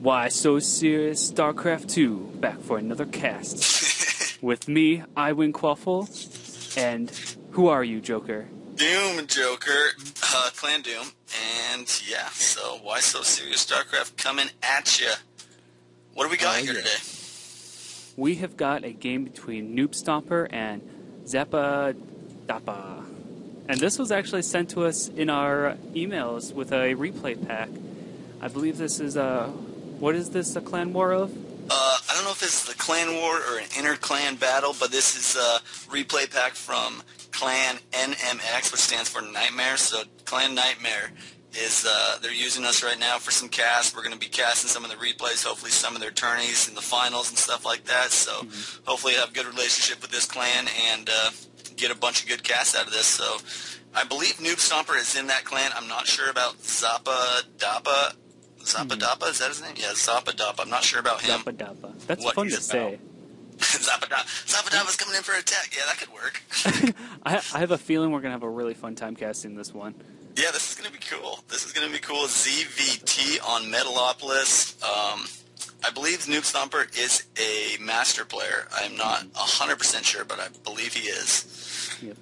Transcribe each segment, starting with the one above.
Why So Serious StarCraft 2, back for another cast. With me, iWinquaffle, and who are you, Joker? XDooMxJOKER, Clan Doom, and yeah, so Why So Serious StarCraft coming at ya. What do we got here today? We have got a game between NoobStomper and Zappadappa. And this was actually sent to us in our emails with a replay pack. I believe this is what is this a clan war of? I don't know if this is the clan war or an inter-clan battle, but this is a replay pack from Clan NMX, which stands for Nightmare. So Clan Nightmare is, they're using us right now for some casts. We're going to be casting some of the replays, hopefully some of their tourneys in the finals and stuff like that. So hopefully have a good relationship with this clan and get a bunch of good casts out of this. So I believe NoobStomper is in that clan. I'm not sure about Zappadappa. Zappadappa, is that his name? Yeah, Zappadappa. I'm not sure about him. Zappadappa. That's fun to say. Zappadappa's coming in for an attack. Yeah, that could work. I have a feeling we're going to have a really fun time casting this one. Yeah, this is going to be cool. This is going to be cool. ZVT on Metalopolis. I believe NoobStomper is a master player. I'm not 100% sure, but I believe he is. Yep.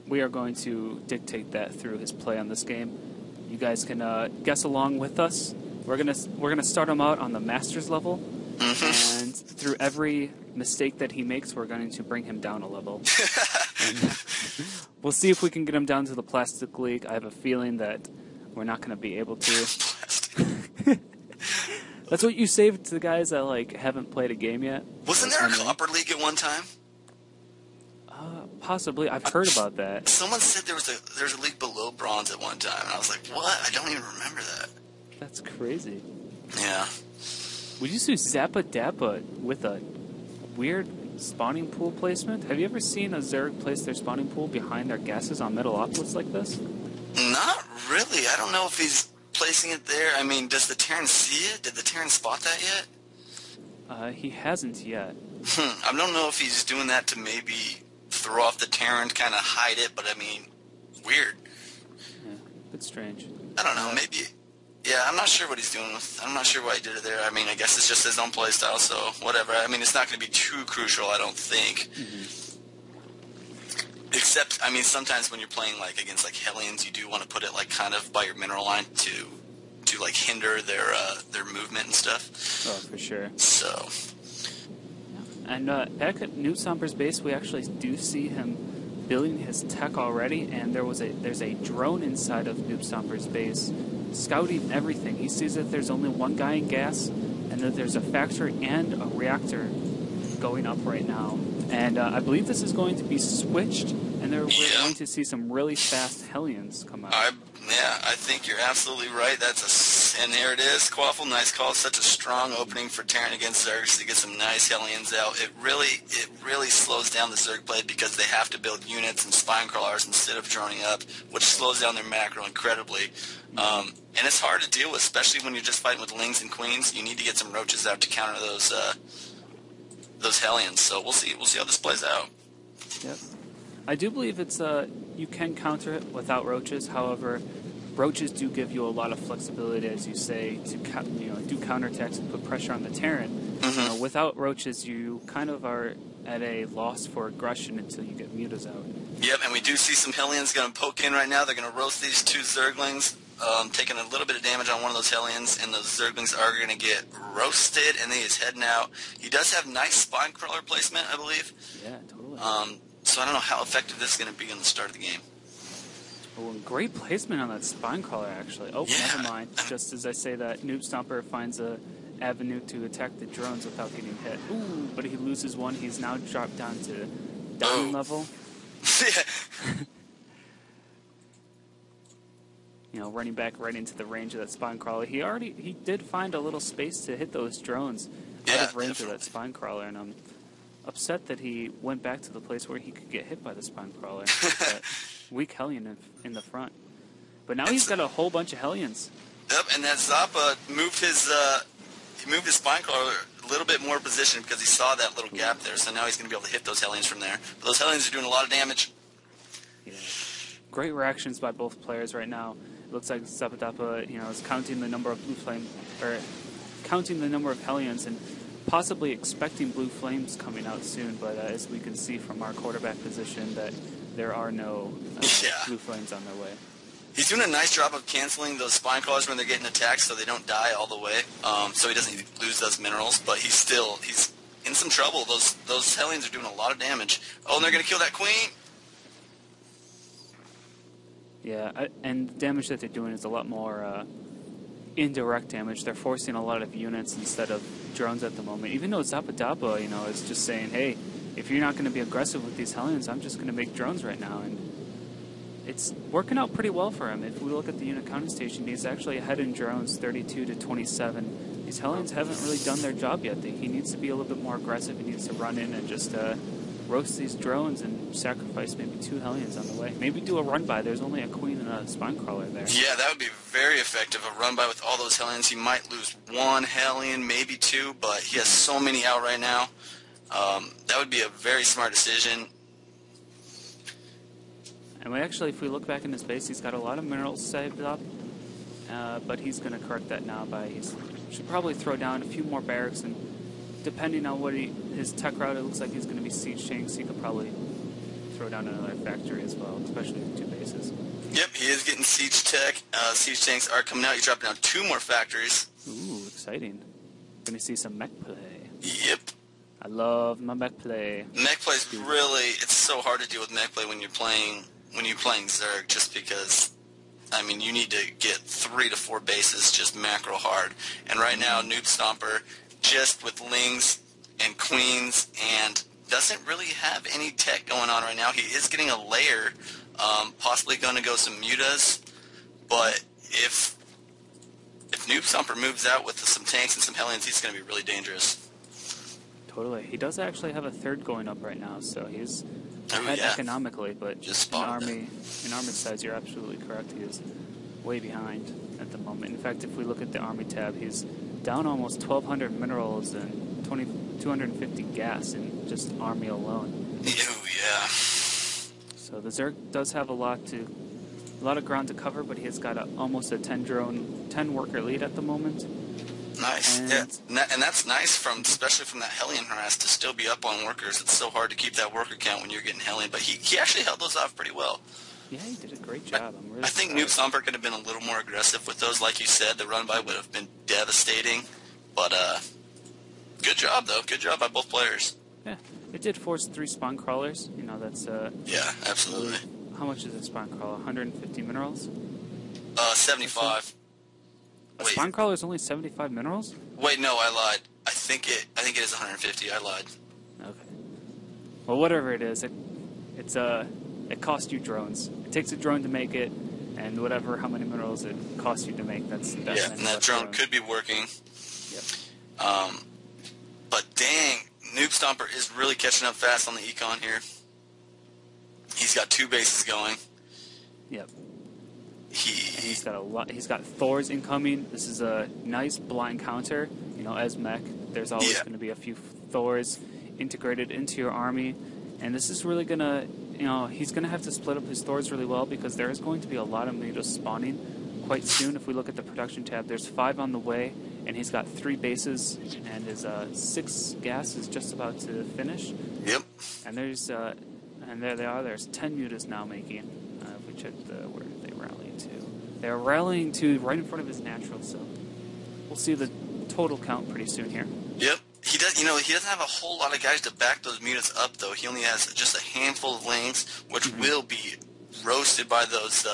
We are going to dictate that through his play on this game. You guys can guess along with us. We're gonna start him out on the Masters level, and through every mistake that he makes, we're going to bring him down a level. And we'll see if we can get him down to the Plastic League. I have a feeling that we're not going to be able to. That's what you say to the guys that haven't played a game yet. Wasn't there a Copper League at one time? Possibly. I've heard about that. Someone said there was a league below Bronze at one time, and I was like, what? I don't even remember that. That's crazy. Yeah. Would you see Zappadappa with a weird spawning pool placement? Have you ever seen a Zerg place their spawning pool behind their gases on Metalopolis like this? Not really. I don't know if he's placing it there. I mean, does the Terran see it? Did the Terran spot that yet? He hasn't yet. I don't know if he's doing that to maybe throw off the Terran, kind of hide it, but I mean, weird. Yeah, it's strange. I don't know, maybe. Yeah, I'm not sure what he's doing. I'm not sure why he did it there. I mean, I guess it's just his own playstyle, so whatever. I mean, it's not going to be too crucial, I don't think. Except, I mean, sometimes when you're playing against Hellions, you do want to put it kind of by your mineral line to hinder their movement and stuff. Oh, for sure. So. And back at NoobStomper's base, we actually do see him building his tech already, and there's a drone inside of NoobStomper's base, scouting everything. He sees that there's only one guy in gas, and that there's a factory and a reactor going up right now. And I believe this is going to be switched, and we're going to see some really fast Hellions come out. I think you're absolutely right. And there it is. Quaffle, nice call. Such a strong opening for Terran against Zergs to get some nice Hellions out. It really slows down the Zerg play because they have to build units and spine crawlers instead of droning up, which slows down their macro incredibly. And it's hard to deal with, especially when you're just fighting with Lings and Queens. You need to get some roaches out to counter those Hellions. So we'll see how this plays out. Yep. I do believe it's you can counter it without roaches. However, roaches do give you a lot of flexibility, as you say, to do counterattacks and put pressure on the Terran. Without roaches, you kind of are at a loss for aggression until you get mutas out. Yep, and we do see some Hellions going to poke in right now. They're going to roast these two Zerglings, taking a little bit of damage on one of those Hellions, and those Zerglings are going to get roasted, and he is heading out. He does have nice spine crawler placement, I believe. Yeah, totally. So I don't know how effective this is going to be on the start of the game. Oh, great placement on that spine crawler, actually. Oh, yeah. Never mind. Just as I say that, NoobStomper finds a avenue to attack the drones without getting hit. Ooh, but he loses one. He's now dropped down to diamond level. Running back right into the range of that spine crawler. He did find a little space to hit those drones out of range of that spine crawler, and I'm upset that he went back to the place where he could get hit by the spine crawler. That weak Hellion in the front. But now he's got a whole bunch of Hellions. Yep, and that Zappa moved his spine crawler a little bit more position because he saw that little gap there. So now he's going to be able to hit those Hellions from there. But those Hellions are doing a lot of damage. Yeah. Great reactions by both players right now. It looks like Zappadappa, is counting the number of blue flame, or counting the number of Hellions and possibly expecting blue flames coming out soon, but as we can see from our quarterback position that there are no blue flames on their way. He's doing a nice job of canceling those spine crawlers when they're getting attacked so they don't die all the way, so he doesn't lose those minerals, but he's in some trouble. Those Hellions are doing a lot of damage. Oh, and they're going to kill that queen! Yeah, and the damage that they're doing is a lot more indirect damage. They're forcing a lot of units instead of drones at the moment. Even though Zappadappa, is just saying, hey, if you're not going to be aggressive with these Hellions, I'm just going to make drones right now. And it's working out pretty well for him. If we look at the unit counting station, he's actually ahead in drones, 32 to 27. These Hellions haven't really done their job yet. He needs to be a little bit more aggressive. He needs to run in and just roast these drones and sacrifice maybe 2 Hellions on the way. Maybe do a run-by. There's only a queen and a spine crawler there. Yeah, that would be very effective. A run-by with all those Hellions. He might lose 1 Hellion, maybe 2, but he has so many out right now. That would be a very smart decision. And if we look back in his base, he's got a lot of minerals saved up, but he's going to correct that now by he should probably throw down a few more barracks, and depending on what his tech route, it looks like he's going to be siege tanks. He could probably throw down another factory as well, especially with 2 bases. Yep, he is getting siege tech. Siege tanks are coming out. He's dropping down 2 more factories. Ooh, exciting. Going to see some mech play. Yep. I love my mech play. Mech play is really, it's so hard to deal with mech play when you're playing Zerg, just because, you need to get 3 to 4 bases just macro hard. And right now, NoobStomper, just with Lings and Queens, and doesn't really have any tech going on right now. He is getting a layer, possibly going to go some mutas, but if NoobStomper moves out with some tanks and some Hellions, he's going to be really dangerous. Totally. He does actually have a 3rd going up right now, so he's ahead economically, but just in army size, you're absolutely correct. He is way behind at the moment. In fact, if we look at the army tab, he's down almost 1,200 minerals and 250 gas in just army alone. Oh, yeah. So the Zerg does have a lot of ground to cover, but he has got almost a 10 worker lead at the moment. Nice. And that's nice, especially from that Hellion harass, to still be up on workers. It's so hard to keep that worker count when you're getting Hellion, but he actually held those off pretty well. Yeah, he did a great job. I think NoobStomper could have been a little more aggressive with those. Like you said, the run-by would have been devastating. But good job, though. Good job by both players. Yeah, it did force 3 spawn crawlers. That's yeah, absolutely. How much is a spawn crawler? 150 minerals? 75. A spawn crawler is only 75 minerals? Wait, no, I lied. I think it is 150. I lied. Okay. Well, whatever it is, it costs you drones. It takes a drone to make it, and how many minerals it costs you to make, that's and that drone could be working. Yep. But dang, NoobStomper is really catching up fast on the econ here. He's got 2 bases going. Yep. He's got a lot. He's got Thors incoming. This is a nice blind counter. As mech, there's always going to be a few Thors integrated into your army, and this is really gonna, he's gonna have to split up his Thors really well, because there is going to be a lot of mutas spawning quite soon. If we look at the production tab, there's 5 on the way, and he's got 3 bases, and his 6 gas is just about to finish. Yep. And there they are. There's 10 mutas now making. If we check where they rallying to, they're rallying to right in front of his natural. So we'll see the total count pretty soon here. Yep. He does. He doesn't have a whole lot of guys to back those mutas up, though. He only has just a handful of Lings, which will be roasted by those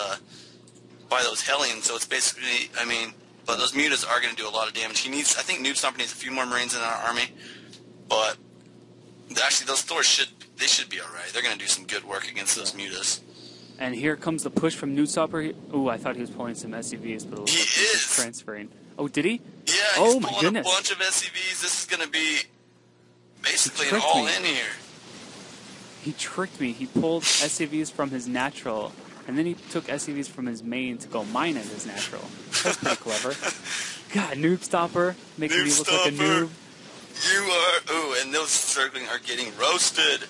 Hellions. So it's basically, but those mutas are going to do a lot of damage. I think NoobStomper needs a few more Marines in our army, but actually those Thors should be all right. They're going to do some good work against those mutas. And here comes the push from NoobStomper. Oh, I thought he was pulling some SCVs, but it looks like he's transferring. Oh, did he? Yeah, he's pulling a bunch of SCVs. This is going to be basically an all-in here. He tricked me. He pulled SCVs from his natural, and then he took SCVs from his main to go mine at his natural. That's pretty clever. God, NoobStomper making me look like a noob. You are. Ooh, and those circling are getting roasted.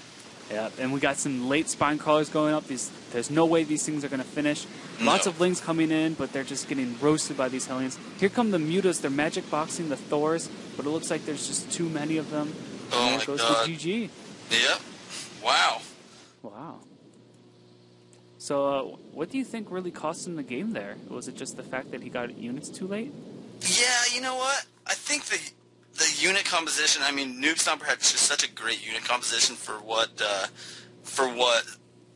Yeah, and we got some late spine crawlers going up. There's no way these things are going to finish. Lots of lings coming in, but they're just getting roasted by these Hellions. Here come the Mutas. They're magic boxing the Thors, but it looks like there's just too many of them. Oh and my goes god. The GG. Yep. Wow. Wow. So, what do you think really cost him the game there? Was it just the fact that he got units too late? Yeah, you know what? I think the unit composition. I mean, NoobStomper had just such a great unit composition for what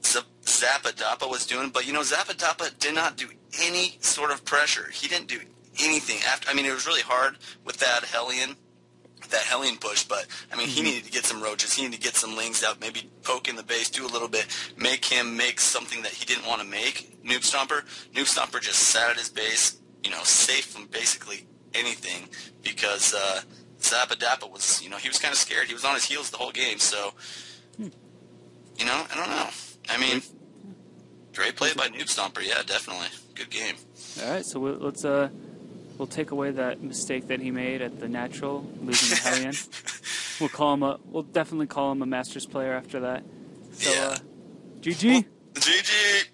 Zappadappa was doing. But you know, Zappadappa did not do any sort of pressure. He didn't do anything after. I mean, it was really hard with that Hellion push, but I mean, he needed to get some roaches, he needed to get some lings out, maybe poke in the base, do a little bit, make him make something that he didn't want to make. NoobStomper just sat at his base, you know, safe from basically anything, because Zappadappa was, you know, he was kind of scared. He was on his heels the whole game, so you know, I don't know. I mean, great play by NoobStomper, yeah, definitely, good game. All right, so we'll take away that mistake that he made at the natural, losing the Hellion. We'll definitely call him a Masters player after that. So, yeah. GG. GG.